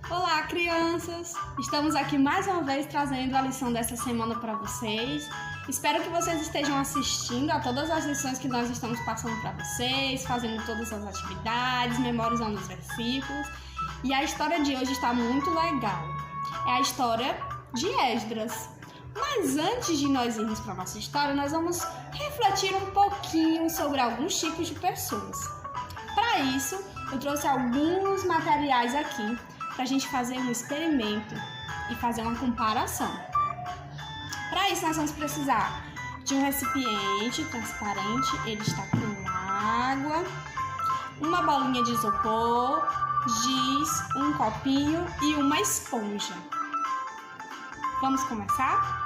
Olá, crianças! Estamos aqui mais uma vez trazendo a lição dessa semana para vocês. Espero que vocês estejam assistindo a todas as lições que nós estamos passando para vocês, fazendo todas as atividades, memorizando os versículos. E a história de hoje está muito legal. É a história de Esdras. Mas antes de nós irmos para a nossa história, nós vamos refletir um pouquinho sobre alguns tipos de pessoas. Para isso, eu trouxe alguns materiais aqui para a gente fazer um experimento e fazer uma comparação. Para isso, nós vamos precisar de um recipiente transparente, ele está com água, uma bolinha de isopor, giz, um copinho e uma esponja. Vamos começar?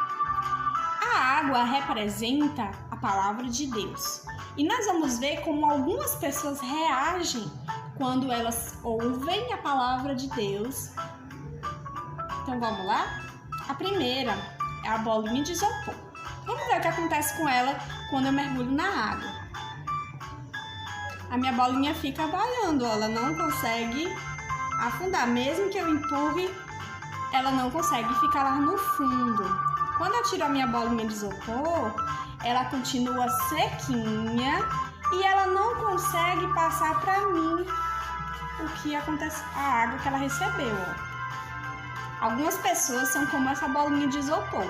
A água representa a palavra de Deus e nós vamos ver como algumas pessoas reagem quando elas ouvem a palavra de Deus. Então vamos lá? A primeira é a bolinha de isopor. Vamos ver o que acontece com ela quando eu mergulho na água. A minha bolinha fica boiando, ela não consegue afundar. Mesmo que eu empurre, ela não consegue ficar lá no fundo. Quando eu tiro a minha bolinha de isopor, ela continua sequinha e ela não consegue passar para mim o que acontece, a água que ela recebeu. Algumas pessoas são como essa bolinha de isopor.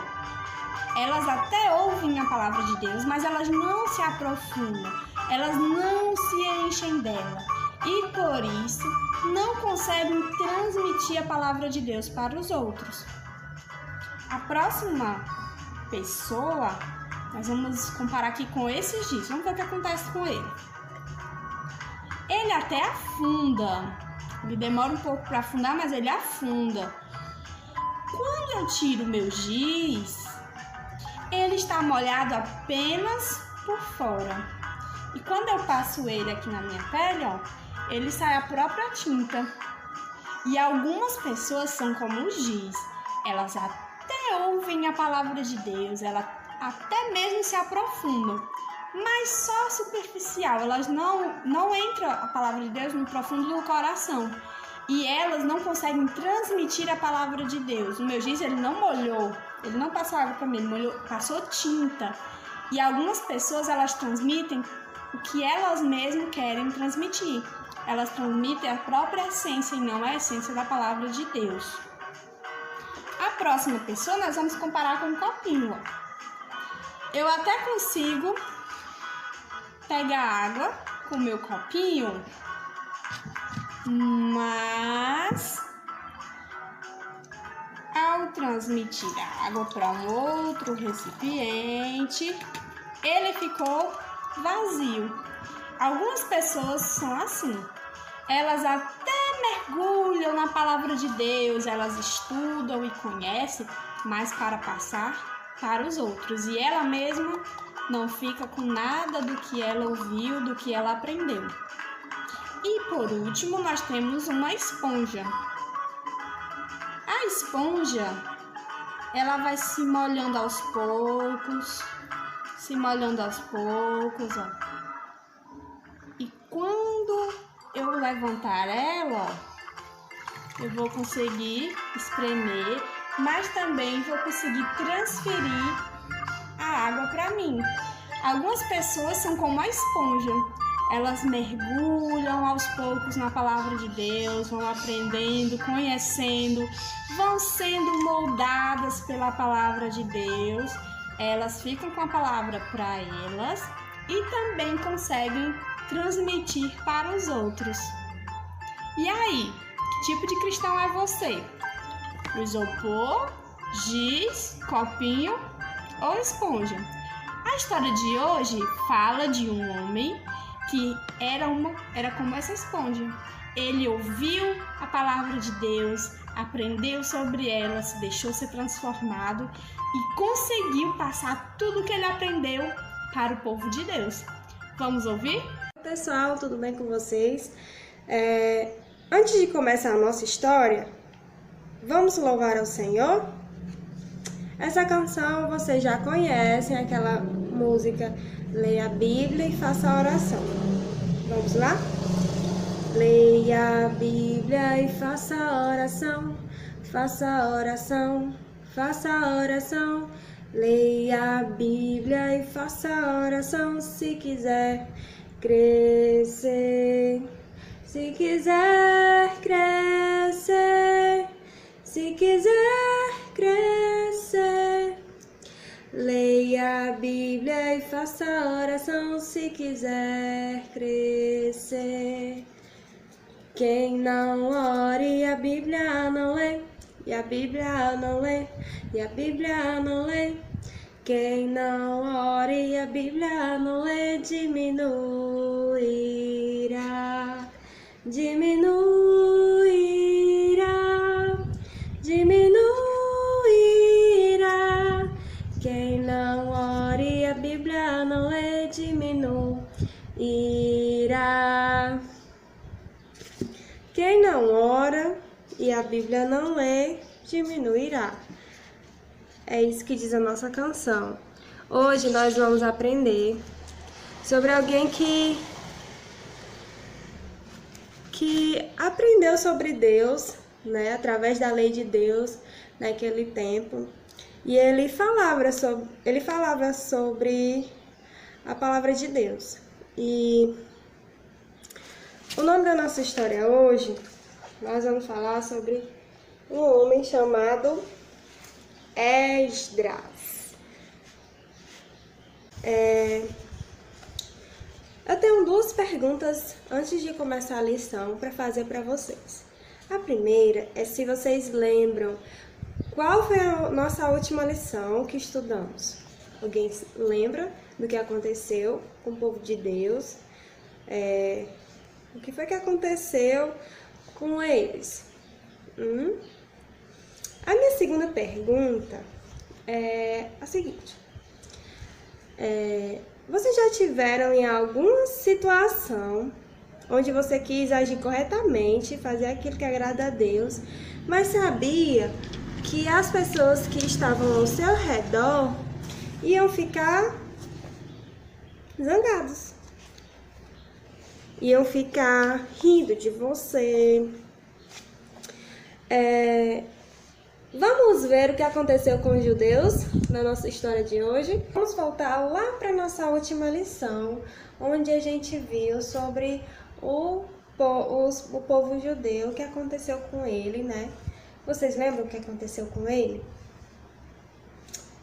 Elas até ouvem a palavra de Deus, mas elas não se aprofundam, elas não se enchem dela e por isso não conseguem transmitir a palavra de Deus para os outros. A próxima pessoa, nós vamos comparar aqui com esse giz. Vamos ver o que acontece com ele. Ele até afunda, ele demora um pouco para afundar, mas ele afunda. Quando eu tiro o meu giz, ele está molhado apenas por fora. E quando eu passo ele aqui na minha pele, ó, ele sai a própria tinta. E algumas pessoas são como o giz, elas até ouvem a palavra de Deus, elas até mesmo se aprofundam, mas só superficial, elas não entram a palavra de Deus no profundo do coração e elas não conseguem transmitir a palavra de Deus. O meu giz, ele não molhou, ele não passou água para mim, ele molhou, passou tinta. E algumas pessoas, elas transmitem o que elas mesmas querem transmitir, elas transmitem a própria essência e não a essência da palavra de Deus. A próxima pessoa nós vamos comparar com um copinho. Eu até consigo pegar água com o meu copinho, mas ao transmitir a água para um outro recipiente, ele ficou vazio. Algumas pessoas são assim, elas até mergulham na palavra de Deus, elas estudam e conhecem, mas para passar para os outros, e ela mesma não fica com nada do que ela ouviu, do que ela aprendeu. E por último, nós temos uma esponja. A esponja, ela vai se molhando aos poucos, ó. E quando eu levantar ela, eu vou conseguir espremer, mas também vou conseguir transferir a água para mim. Algumas pessoas são como a esponja, elas mergulham aos poucos na palavra de Deus, vão aprendendo, conhecendo, vão sendo moldadas pela palavra de Deus, elas ficam com a palavra para elas e também conseguem transmitir para os outros. E aí, que tipo de cristão é você? Isopor, giz, copinho ou esponja? A história de hoje fala de um homem que era como essa esponja. Ele ouviu a palavra de Deus, aprendeu sobre ela, se deixou ser transformado e conseguiu passar tudo que ele aprendeu para o povo de Deus. Vamos ouvir? Oi, pessoal, tudo bem com vocês? Antes de começar a nossa história, vamos louvar ao Senhor? Essa canção vocês já conhecem, aquela música Leia a Bíblia e faça a oração. Vamos lá? Leia Leia a Bíblia e faça oração, faça oração, faça oração. Leia a Bíblia e faça oração se quiser crescer. Se quiser crescer, se quiser crescer. Leia a Bíblia e faça oração se quiser crescer. Quem não ore, a Bíblia não lê, e a Bíblia não lê, e a Bíblia não lê. Quem não ore, a Bíblia não lê, diminuirá, diminuirá, diminuirá. Quem não ore, a Bíblia não lê, diminuirá. Quem não ora e a Bíblia não lê, diminuirá. É isso que diz a nossa canção. Hoje nós vamos aprender sobre alguém que aprendeu sobre Deus, né, através da lei de Deus naquele tempo. E ele falava sobre a palavra de Deus. E o nome da nossa história hoje, nós vamos falar sobre um homem chamado Esdras. Eu tenho duas perguntas antes de começar a lição para fazer para vocês. A primeira é se vocês lembram qual foi a nossa última lição que estudamos. Alguém lembra do que aconteceu com o povo de Deus? O que foi que aconteceu com eles? A minha segunda pergunta é a seguinte. Vocês já tiveram em alguma situação onde você quis agir corretamente, fazer aquilo que agrada a Deus, mas sabia que as pessoas que estavam ao seu redor iam ficar zangados? Iam ficar rindo de você. Vamos ver o que aconteceu com os judeus na nossa história de hoje. Vamos voltar lá para a nossa última lição, onde a gente viu sobre o povo judeu, o que aconteceu com ele, né? Vocês lembram o que aconteceu com ele?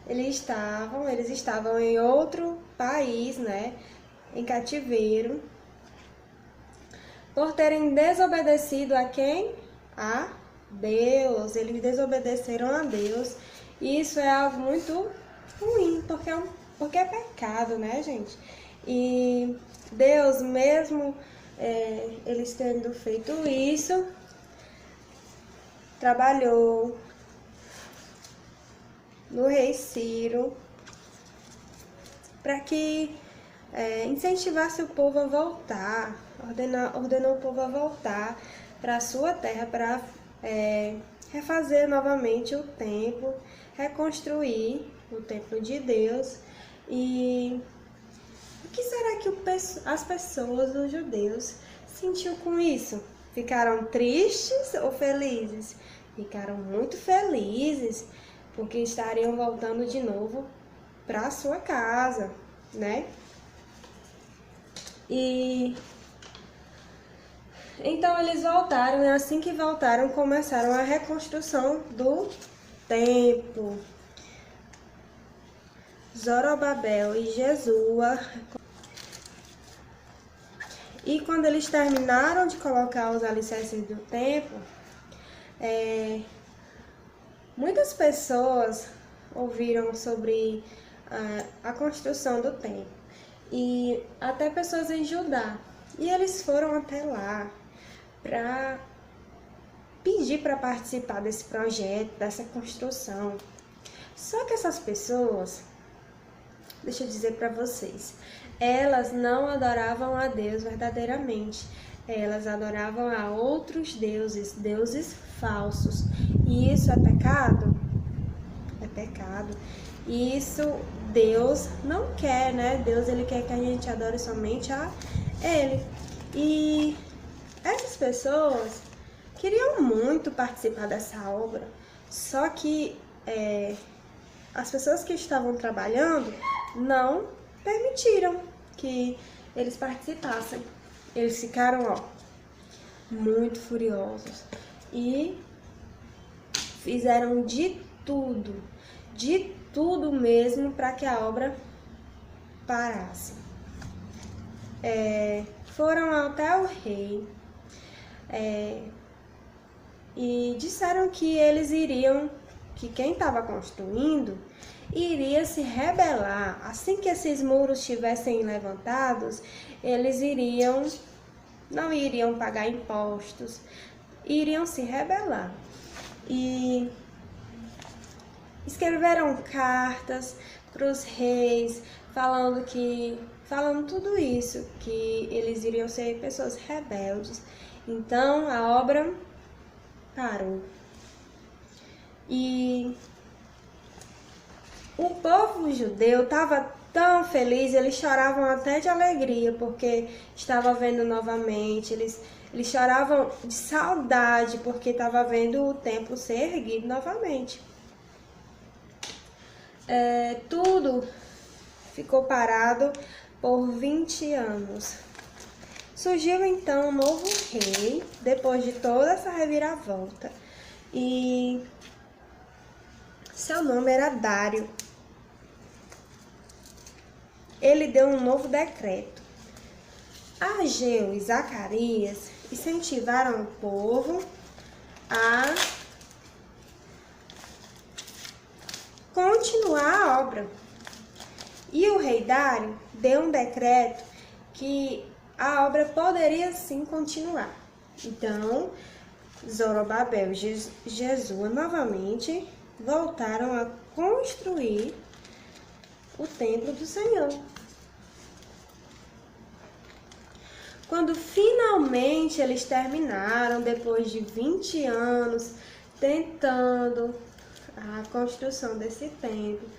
Eles estavam em outro país, né? Em cativeiro, por terem desobedecido a quem? A Deus. Eles desobedeceram a Deus. E isso é algo muito ruim, porque é pecado, né, gente? E Deus, mesmo eles tendo feito isso, trabalhou no rei Ciro para que incentivasse o povo a voltar, ordenou o povo a voltar para a sua terra, para refazer novamente o templo, reconstruir o templo de Deus. E o que será que as pessoas, os judeus, sentiu com isso? Ficaram tristes ou felizes? Ficaram muito felizes, porque estariam voltando de novo para a sua casa, né? E então eles voltaram, e assim que voltaram, começaram a reconstrução do templo. Zorobabel e Jesua. E quando eles terminaram de colocar os alicerces do templo, muitas pessoas ouviram sobre a construção do templo, e até pessoas em Judá. E eles foram até lá para pedir para participar desse projeto, dessa construção. Só que essas pessoas, deixa eu dizer para vocês, elas não adoravam a Deus verdadeiramente. Elas adoravam a outros deuses, deuses falsos. E isso é pecado? É pecado. E isso Deus não quer, né? Deus, ele quer que a gente adore somente a Ele. E essas pessoas queriam muito participar dessa obra, só que as pessoas que estavam trabalhando não permitiram que eles participassem. Eles ficaram, muito furiosos e fizeram de tudo mesmo para que a obra parasse. Foram até o rei e disseram que que quem estava construindo iria se rebelar. Assim que esses muros estivessem levantados, eles não iriam pagar impostos, iriam se rebelar. E escreveram cartas para os reis falando tudo isso, que eles iriam ser pessoas rebeldes. Então a obra parou. E o povo judeu estava tão feliz, eles choravam até de alegria, porque estava vendo novamente, eles choravam de saudade, porque estava vendo o templo ser erguido novamente. Tudo ficou parado por 20 anos. Surgiu então um novo rei, depois de toda essa reviravolta, e seu nome era Dário. Ele deu um novo decreto. Ageu e Zacarias incentivaram o povo a continuar a obra. E o rei Dário deu um decreto que a obra poderia sim continuar. Então, Zorobabel e Jesua novamente voltaram a construir o templo do Senhor. Quando finalmente eles terminaram, depois de 20 anos tentando a construção desse templo,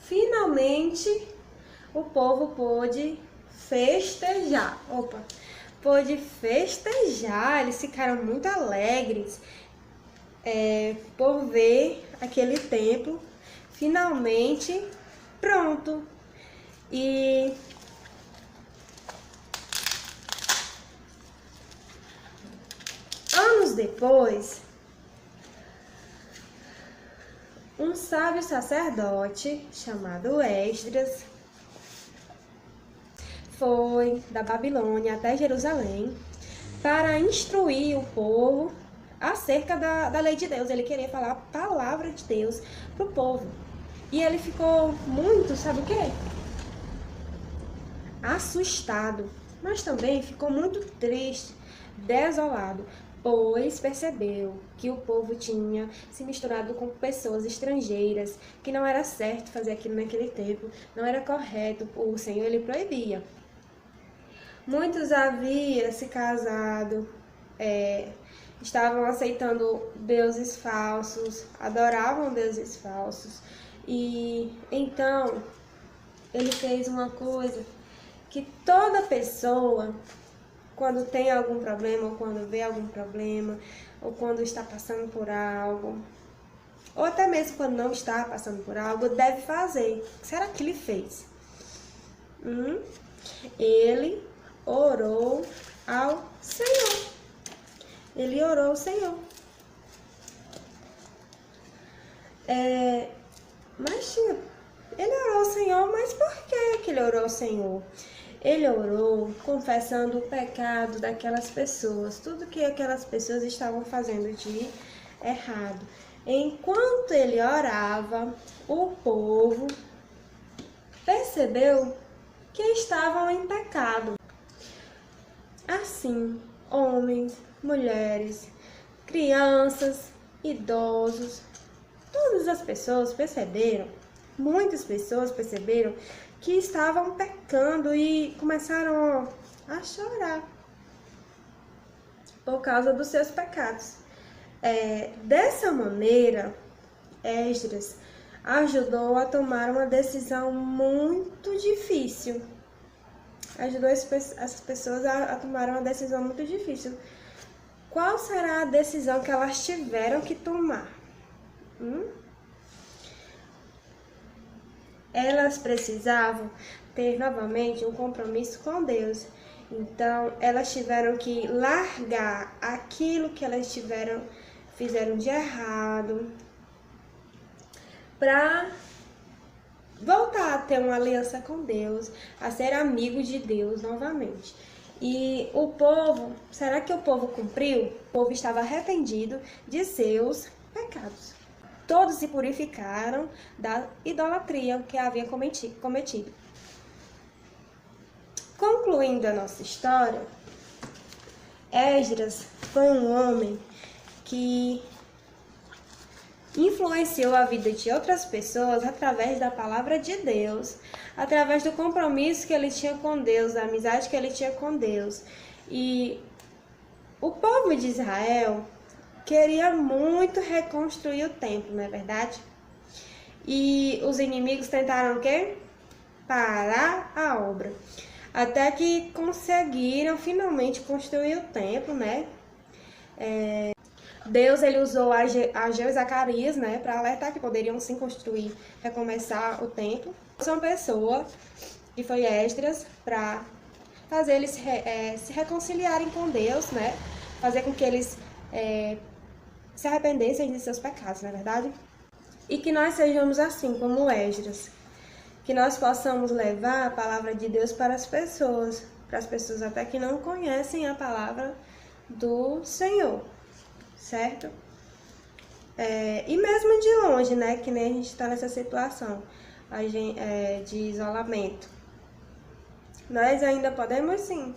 finalmente o povo pôde festejar. Eles ficaram muito alegres por ver aquele templo finalmente pronto. E anos depois, um sábio sacerdote chamado Esdras foi da Babilônia até Jerusalém para instruir o povo acerca da lei de Deus. Ele queria falar a palavra de Deus para o povo. E ele ficou muito, sabe o quê? Assustado, mas também ficou muito triste, desolado, pois percebeu que o povo tinha se misturado com pessoas estrangeiras, que não era certo fazer aquilo naquele tempo, não era correto, o Senhor ele proibia. Muitos haviam se casado, estavam aceitando deuses falsos, adoravam deuses falsos, e então ele fez uma coisa que toda pessoa, quando tem algum problema, ou quando vê algum problema, ou quando está passando por algo, ou até mesmo quando não está passando por algo, deve fazer. O que será que ele fez? Ele orou ao Senhor. Ele orou ao Senhor. Ele orou ao Senhor, mas por que ele orou ao Senhor? Ele orou confessando o pecado daquelas pessoas, tudo que aquelas pessoas estavam fazendo de errado. Enquanto ele orava, o povo percebeu que estavam em pecado. Assim, homens, mulheres, crianças, idosos, todas as pessoas perceberam, muitas pessoas perceberam que estavam pecando e começaram a chorar por causa dos seus pecados. Dessa maneira, Esdras ajudou a tomar uma decisão muito difícil. ajudou essas pessoas a tomar uma decisão muito difícil. Qual será a decisão que elas tiveram que tomar? Elas precisavam ter novamente um compromisso com Deus. Então, elas tiveram que largar aquilo que elas fizeram de errado, para voltar a ter uma aliança com Deus, a ser amigo de Deus novamente. E o povo, será que o povo cumpriu? O povo estava arrependido de seus pecados. Todos se purificaram da idolatria que havia cometido. Concluindo a nossa história, Esdras foi um homem que influenciou a vida de outras pessoas através da palavra de Deus, através do compromisso que ele tinha com Deus, da amizade que ele tinha com Deus. E o povo de Israel queria muito reconstruir o templo, não é verdade? E os inimigos tentaram o quê? Parar a obra. Até que conseguiram finalmente construir o templo, né? Deus ele usou Ageu e Zacarias, né, para alertar que poderiam sim construir, recomeçar o templo. Uma pessoa, que foi Esdras, para fazer eles se reconciliarem com Deus, né, fazer com que eles se arrependessem de seus pecados, não é verdade? E que nós sejamos assim como Esdras, que nós possamos levar a palavra de Deus para as pessoas até que não conhecem a palavra do Senhor. Certo? E mesmo de longe, né? Que nem a gente está nessa situação de isolamento. Nós ainda podemos sim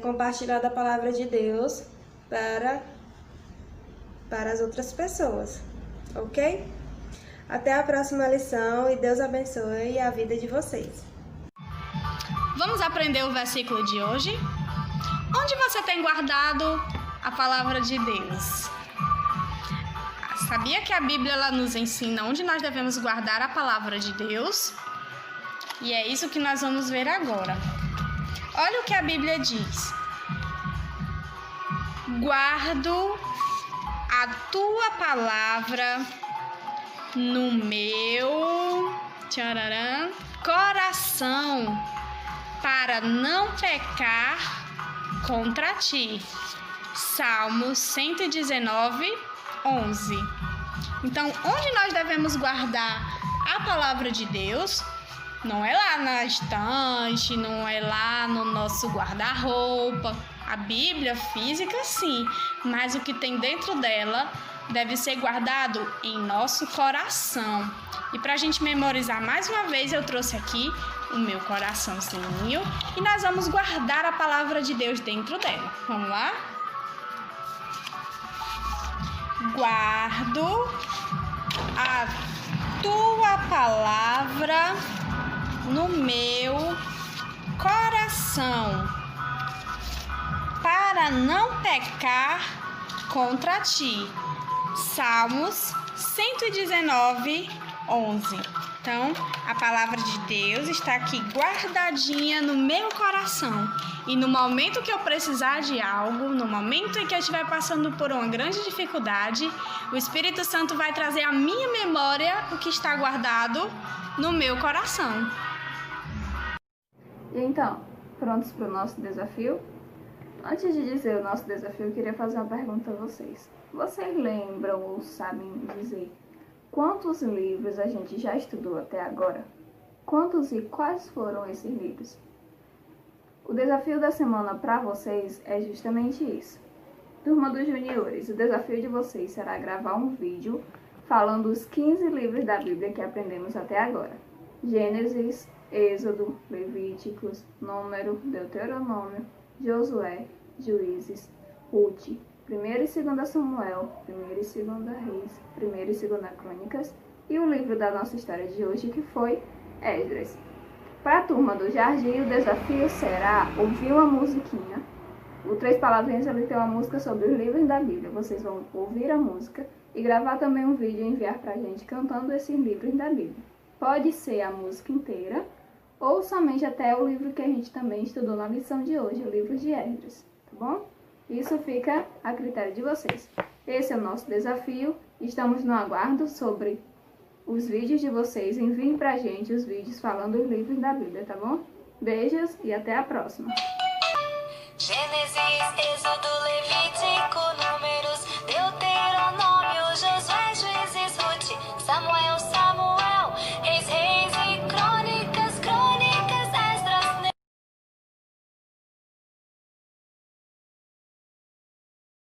compartilhar da palavra de Deus para as outras pessoas, ok? Até a próxima lição e Deus abençoe a vida de vocês. Vamos aprender o versículo de hoje? Onde você tem guardado a palavra de Deus? Sabia que a Bíblia ela nos ensina onde nós devemos guardar a palavra de Deus? E é isso que nós vamos ver agora. Olha o que a Bíblia diz. Guardo a tua palavra no meu coração para não pecar contra ti. Salmos 119, 11. Então, onde nós devemos guardar a palavra de Deus? Não é lá na estante, não é lá no nosso guarda-roupa. A Bíblia física, sim, mas o que tem dentro dela deve ser guardado em nosso coração. E para a gente memorizar mais uma vez, eu trouxe aqui o meu coraçãozinho e nós vamos guardar a palavra de Deus dentro dela. Vamos lá? Guardo a tua palavra no meu coração para não pecar contra ti. Salmos 119, 11. Então, a palavra de Deus está aqui guardadinha no meu coração. E no momento que eu precisar de algo, no momento em que eu estiver passando por uma grande dificuldade, o Espírito Santo vai trazer à minha memória o que está guardado no meu coração. E então, prontos para o nosso desafio? Antes de dizer o nosso desafio, eu queria fazer uma pergunta a vocês. Vocês lembram ou sabem dizer quantos livros a gente já estudou até agora? Quantos e quais foram esses livros? O desafio da semana para vocês é justamente isso. Turma dos Juniores, o desafio de vocês será gravar um vídeo falando os 15 livros da Bíblia que aprendemos até agora. Gênesis, Êxodo, Levíticos, Número, Deuteronômio, Josué, Juízes, Ruth, 1º e 2º Samuel, 1º e 2º Reis, 1º e 2º Crônicas e o livro da nossa história de hoje que foi Esdras. Para a turma do Jardim, o desafio será ouvir uma musiquinha. O Três Palavrinhas ele tem uma música sobre os livros da Bíblia. Vocês vão ouvir a música e gravar também um vídeo e enviar para a gente cantando esses livros da Bíblia. Pode ser a música inteira ou somente até o livro que a gente também estudou na lição de hoje, o livro de Esdras, tá bom? Isso fica a critério de vocês. Esse é o nosso desafio. Estamos no aguardo sobre os vídeos de vocês. Enviem pra gente os vídeos falando os livros da Bíblia, tá bom? Beijos e até a próxima. Gênesis, Êxodo,